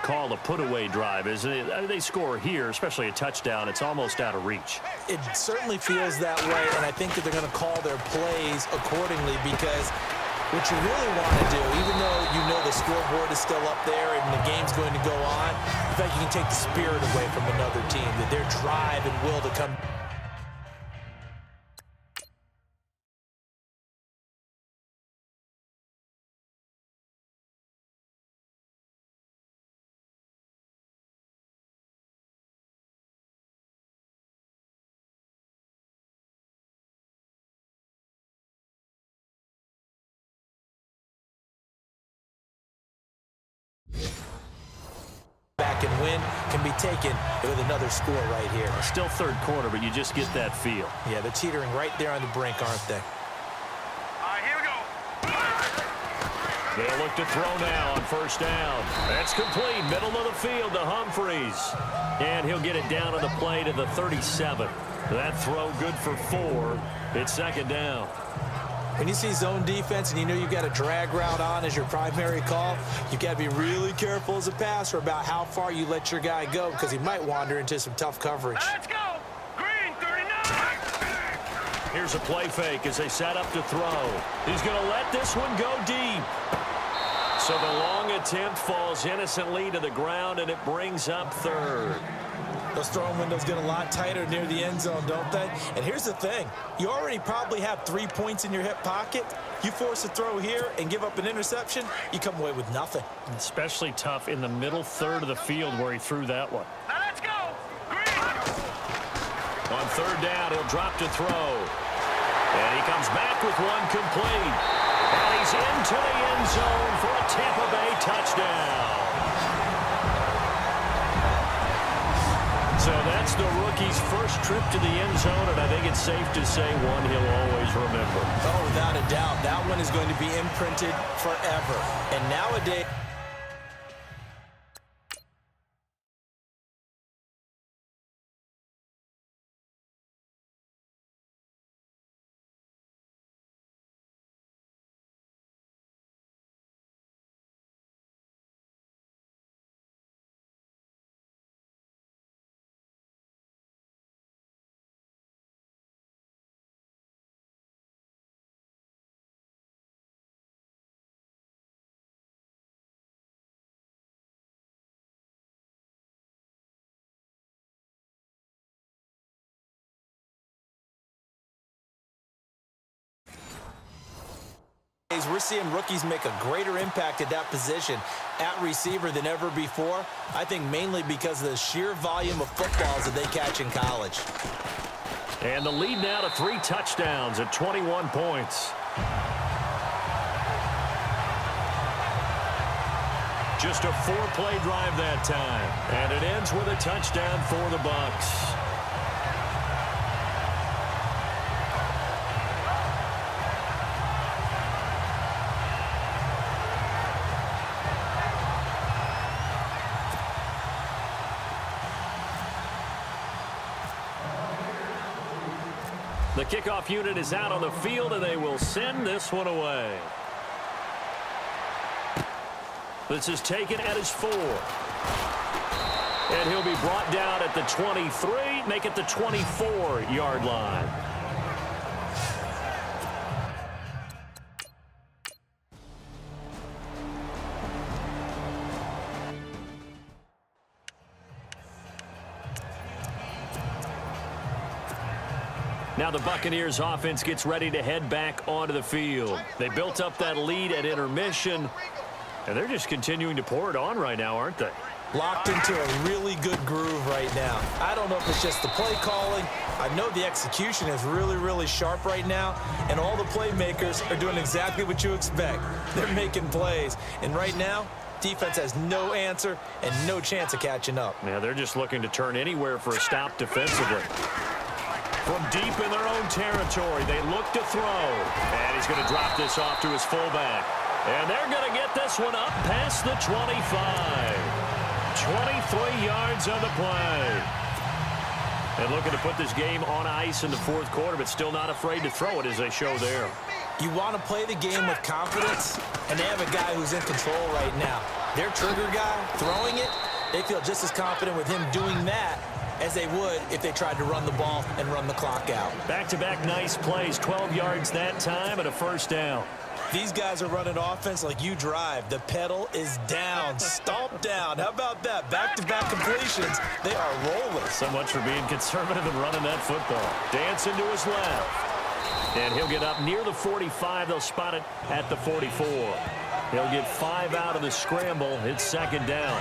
call a put-away drive, isn't it? I mean, they score here, especially a touchdown. It's almost out of reach. It certainly feels that way, and I think that they're going to call their plays accordingly because what you really want to do, even though you know the scoreboard is still up there and the game's going to go on, in fact, you can take the spirit away from another team, that their drive and will to come. Back and win can be taken with another score right here. Still third quarter, but you just get that feel. Yeah, they're teetering right there on the brink, aren't they? All right, here we go. They'll look to throw now on first down. That's complete. Middle of the field to Humphries. And he'll get it down on the play to the 37. That throw good for 4. It's second down. When you see zone defense and you know you've got a drag route on as your primary call, you've got to be really careful as a passer about how far you let your guy go because he might wander into some tough coverage. Let's go. Green, 39. Here's a play fake as they set up to throw. He's going to let this one go deep. So the long attempt falls innocently to the ground, and it brings up third. Those throwing windows get a lot tighter near the end zone, don't they? And here's the thing. You already probably have 3 points in your hip pocket. You force a throw here and give up an interception, you come away with nothing. Especially tough in the middle third of the field where he threw that one. Now let's go. Green. On third down, he'll drop to throw. And he comes back with one complete. And he's into the end zone for a Tampa Bay touchdown. So that's the rookie's first trip to the end zone, and I think it's safe to say one he'll always remember. Oh, without a doubt. That one is going to be imprinted forever. And nowadays... We're seeing rookies make a greater impact at that position at receiver than ever before. I think mainly because of the sheer volume of footballs that they catch in college. And the lead now to 3 touchdowns at 21 points. Just a 4-play drive that time. And it ends with a touchdown for the Bucs. The kickoff unit is out on the field, and they will send this one away. This is taken at his 4. And he'll be brought down at the 23, make it the 24-yard line. Now the Buccaneers offense gets ready to head back onto the field. They built up that lead at intermission, and they're just continuing to pour it on right now, aren't they? Locked into a really good groove right now. I don't know if it's just the play calling. I know the execution is really, really sharp right now, and all the playmakers are doing exactly what you expect. They're making plays, and right now, defense has no answer and no chance of catching up. Yeah, they're just looking to turn anywhere for a stop defensively. From deep in their own territory, they look to throw. And he's going to drop this off to his fullback. And they're going to get this one up past the 25. 23 yards on the play. And looking to put this game on ice in the fourth quarter, but still not afraid to throw it as they show there. You want to play the game with confidence, and they have a guy who's in control right now. Their trigger guy throwing it, they feel just as confident with him doing that as they would if they tried to run the ball and run the clock out. Back-to-back nice plays, 12 yards that time and a first down. These guys are running offense like you drive. The pedal is down, stomp down. How about that? Back-to-back completions. They are rolling. So much for being conservative and running that football. Dancing to his left. And he'll get up near the 45. They'll spot it at the 44. He'll get 5 out of the scramble. It's second down.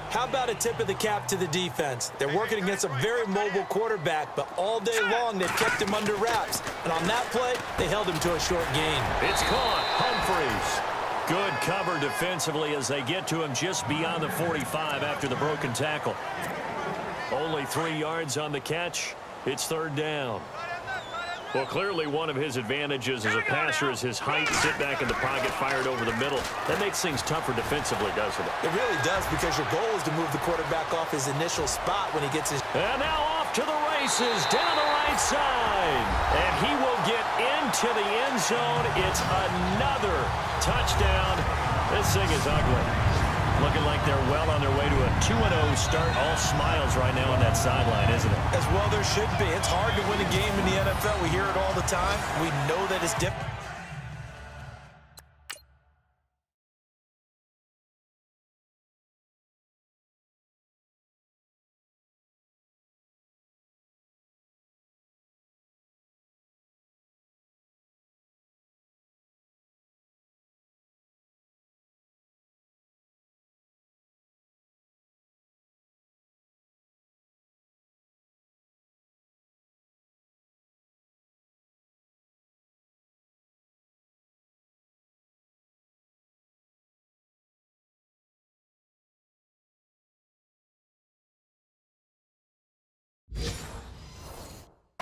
How about a tip of the cap to the defense? They're working against a very mobile quarterback, but all day long they've kept him under wraps. And on that play, they held him to a short gain. It's caught. Humphreys. Good cover defensively as they get to him just beyond the 45 after the broken tackle. Only 3 yards on the catch. It's third down. Well, clearly one of his advantages as a passer is his height. Sit back in the pocket, fired over the middle. That makes things tougher defensively, doesn't it? It really does, because your goal is to move the quarterback off his initial spot when he gets his... And now off to the races down the right side. And he will get into the end zone. It's another touchdown. This thing is ugly. Looking like they're well on their way to a 2-0 start. All smiles right now on that sideline, isn't it? As well there should be. It's hard to win a game in the NFL. We hear it all the time. We know that it's different.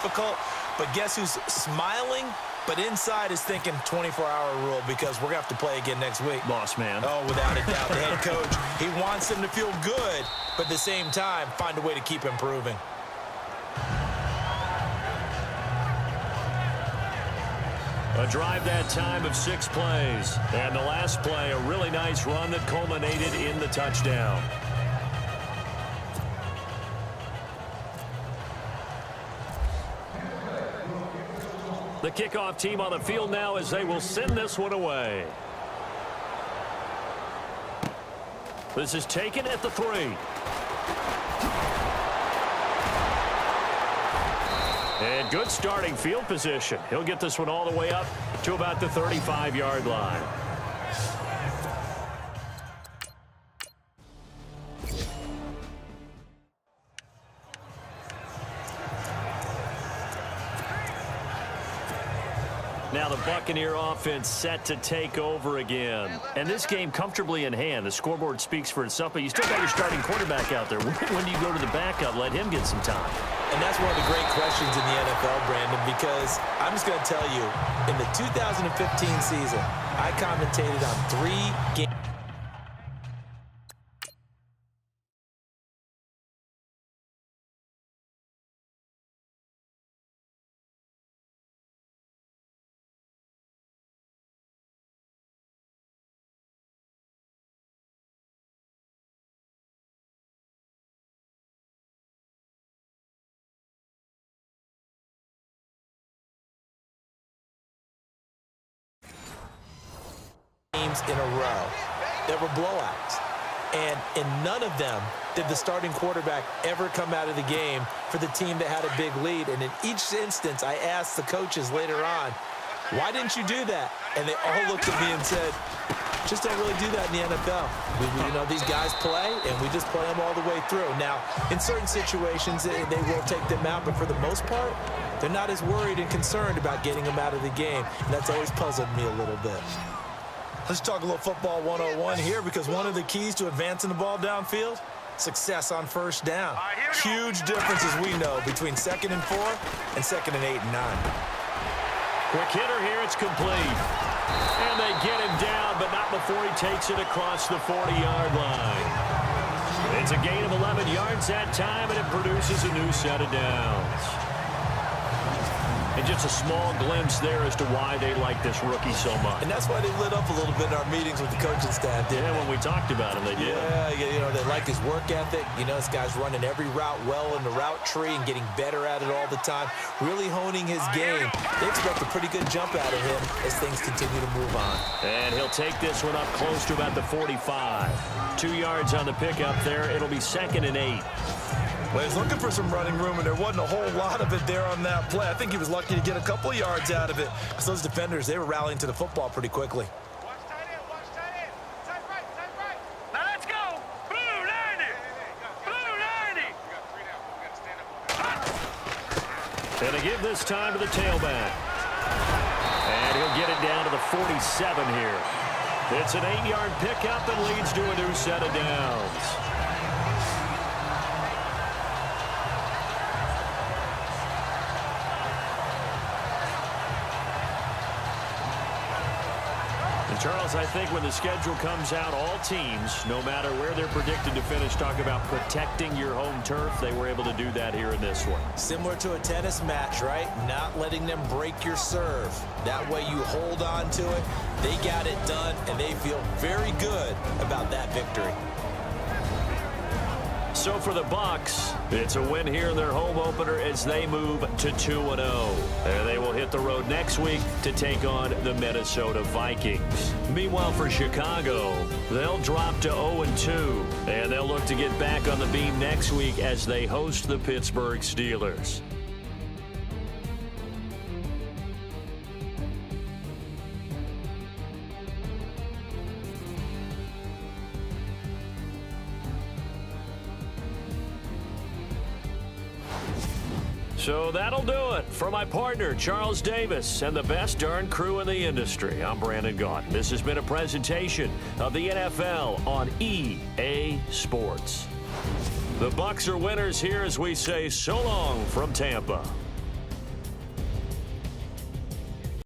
Difficult, but guess who's smiling, but inside is thinking 24-hour rule, because we're going to have to play again next week. Boss man. Oh, without a doubt, the head coach, he wants them to feel good, but at the same time, find a way to keep improving. A drive that time of 6 plays. And the last play, a really nice run that culminated in the touchdown. The kickoff team on the field now as they will send this one away. This is taken at the 3. And good starting field position. He'll get this one all the way up to about the 35-yard line. Now the Buccaneer offense set to take over again. And this game comfortably in hand. The scoreboard speaks for itself, but you still got your starting quarterback out there. When do you go to the backup? Let him get some time. And that's one of the great questions in the NFL, Brandon, because I'm just going to tell you, in the 2015 season, I commentated on 3 games. In a row that were blowouts, and in none of them did the starting quarterback ever come out of the game for the team that had a big lead. And in each instance, I asked the coaches later on, why didn't you do that? And they all looked at me and said, just don't really do that in the NFL. You know, these guys play, and we just play them all the way through. Now, in certain situations, they will take them out, but for the most part, they're not as worried and concerned about getting them out of the game. And that's always puzzled me a little bit. Let's talk a little football 101 here, because one of the keys to advancing the ball downfield, success on first down. Huge difference, as we know, between 2nd and 4 and 2nd and 8 and 9. Quick hitter here, it's complete. And they get him down, but not before he takes it across the 40-yard line. It's a gain of 11 yards that time, and it produces a new set of downs. And just a small glimpse there as to why they like this rookie so much. And that's why they lit up a little bit in our meetings with the coaching staff, didn't Yeah, they? when we talked about him, they did. Yeah, they like his work ethic. This guy's running every route well in the route tree and getting better at it all the time, really honing his game. They expect a pretty good jump out of him as things continue to move on. And he'll take this one up close to about the 45. 2 yards on the pickup there. It'll be 2nd and 8. Well, he's looking for some running room, and there wasn't a whole lot of it there on that play. I think he was lucky to get a couple yards out of it because those defenders, they were rallying to the football pretty quickly. Watch tight end, watch tight end. Tight right. Now let's go. Blue 90. Blue 90. We got 3 down. We got to stand up. And they give this time to the tailback. And he'll get it down to the 47 here. It's an 8-yard pickup and leads to a new set of downs. Charles, I think when the schedule comes out, all teams, no matter where they're predicted to finish, talk about protecting your home turf. They were able to do that here in this one. Similar to a tennis match, right? Not letting them break your serve. That way you hold on to it. They got it done, and they feel very good about that victory. So for the Bucs, it's a win here in their home opener as they move to 2-0. And they will hit the road next week to take on the Minnesota Vikings. Meanwhile, for Chicago, they'll drop to 0-2. And they'll look to get back on the beam next week as they host the Pittsburgh Steelers. So that'll do it. For my partner, Charles Davis, and the best darn crew in the industry, I'm Brandon Gaudin. This has been a presentation of the NFL on EA Sports. The Bucs are winners here as we say so long from Tampa.